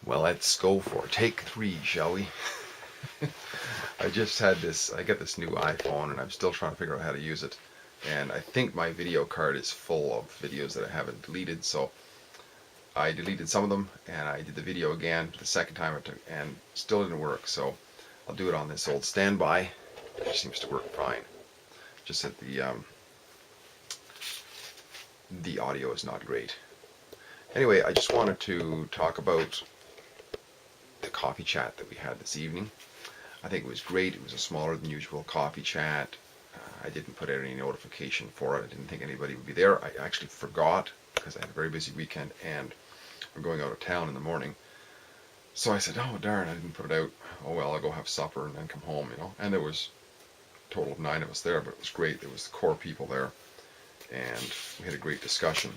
Well, let's go for take 3, shall we? I just had this, I got this new iPhone and I'm still trying to figure out how to use it. And I think my video card is full of videos that I haven't deleted, so I deleted some of them and I did the video again the second time it took, and still didn't work. So I'll do it on this old standby, which seems to work fine. Just that the audio is not great. Anyway, I just wanted to talk about the coffee chat that we had this evening. I think it was great. It was a smaller than usual coffee chat. I didn't put out any notification for it. I didn't think anybody would be there. I actually forgot because I had a very busy weekend and we're going out of town in the morning. So I said, oh darn, I didn't put it out. Oh well, I'll go have supper and then come home, you know. And there was a total of 9 of us there, but it was great. There was the core people there and we had a great discussion.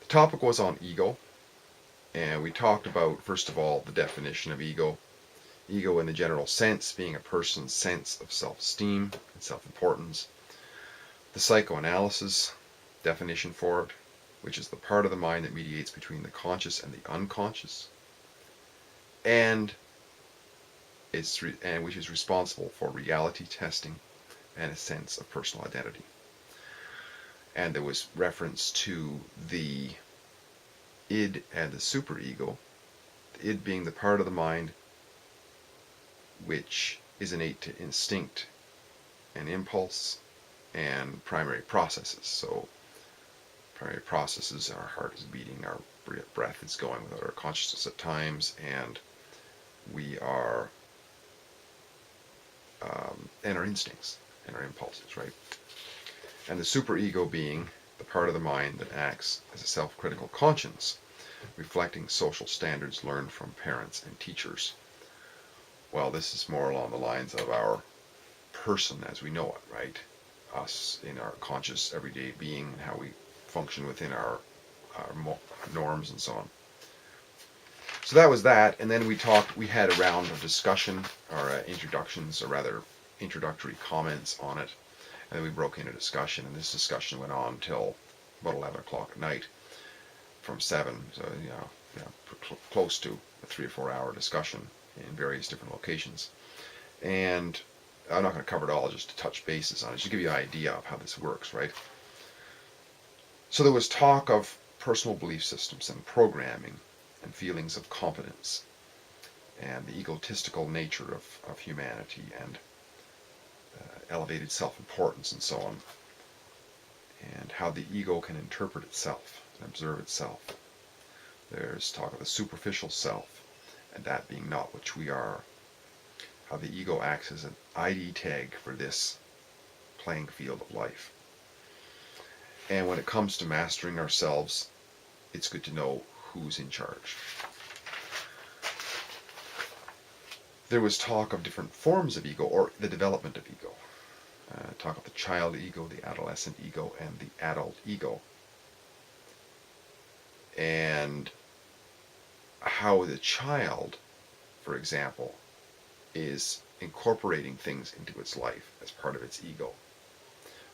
The topic was on ego, and we talked about, first of all, the definition of ego. Ego in the general sense being a person's sense of self-esteem and self-importance. The psychoanalysis definition for it, which is the part of the mind that mediates between the conscious and the unconscious, and which is responsible for reality testing and a sense of personal identity. And there was reference to the id and the superego, the id being the part of the mind which is innate to instinct and impulse and primary processes. So primary processes, our heart is beating, our breath is going without our consciousness at times, and we are, and our instincts and our impulses, right? And the superego being the part of the mind that acts as a self-critical conscience, reflecting social standards learned from parents and teachers. Well, this is more along the lines of our person as we know it, right? Us in our conscious everyday being and how we function within our norms and so on. So that was that, and then we had a round of discussion, or introductions, or rather introductory comments on it, and then we broke into discussion, and this discussion went on till about 11 o'clock at night, from 7, so close to a 3 or 4 hour discussion in various different locations. And I'm not going to cover it all, just to touch bases on it, just to give you an idea of how this works, right? So there was talk of personal belief systems and programming and feelings of competence and the egotistical nature of humanity and elevated self-importance and so on, and how the ego can interpret itself and observe itself. There's talk of the superficial self, and that being not what we are. How the ego acts as an ID tag for this playing field of life. And when it comes to mastering ourselves, it's good to know who's in charge. There was talk of different forms of ego, or the development of ego. Talk of the child ego, the adolescent ego, and the adult ego. And how the child, for example, is incorporating things into its life as part of its ego.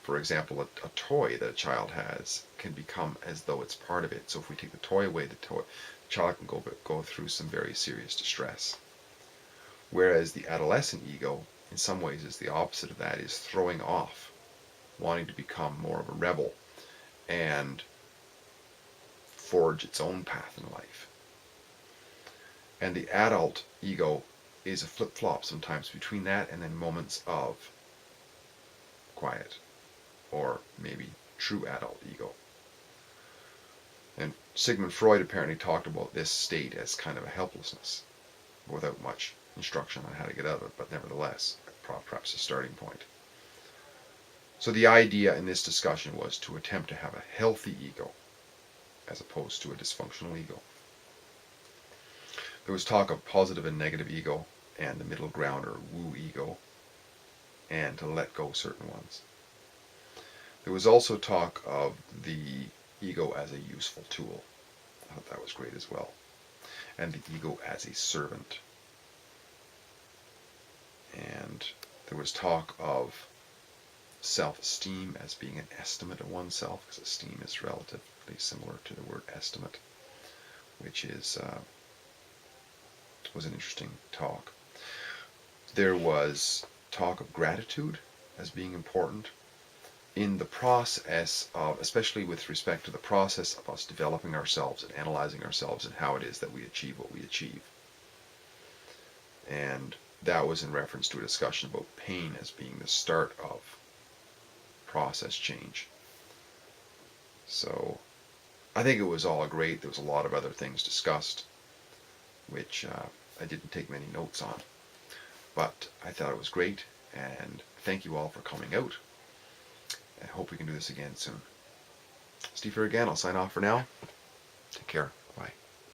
For example, a toy that a child has can become as though it's part of it. So if we take the toy away, the child can go through some very serious distress. Whereas the adolescent ego, in some ways, is the opposite of that, is throwing off, wanting to become more of a rebel and forge its own path in life. And the adult ego is a flip-flop sometimes between that and then moments of quiet, or maybe true adult ego. And Sigmund Freud apparently talked about this state as kind of a helplessness, without much instruction on how to get out of it, but nevertheless, perhaps a starting point. So the idea in this discussion was to attempt to have a healthy ego, as opposed to a dysfunctional ego. There was talk of positive and negative ego, and the middle ground, or woo ego, and to let go certain ones. There was also talk of the ego as a useful tool. I thought that was great as well. And the ego as a servant. And there was talk of self-esteem as being an estimate of oneself, because esteem is relatively similar to the word estimate, which is was an interesting talk. There was talk of gratitude as being important in the process of, especially with respect to the process of us developing ourselves and analyzing ourselves and how it is that we achieve what we achieve. And that was in reference to a discussion about pain as being the start of process change. So I think it was all great. There was a lot of other things discussed, which I didn't take many notes on. But I thought it was great, and thank you all for coming out. I hope we can do this again soon. Steve here again. I'll sign off for now. Take care.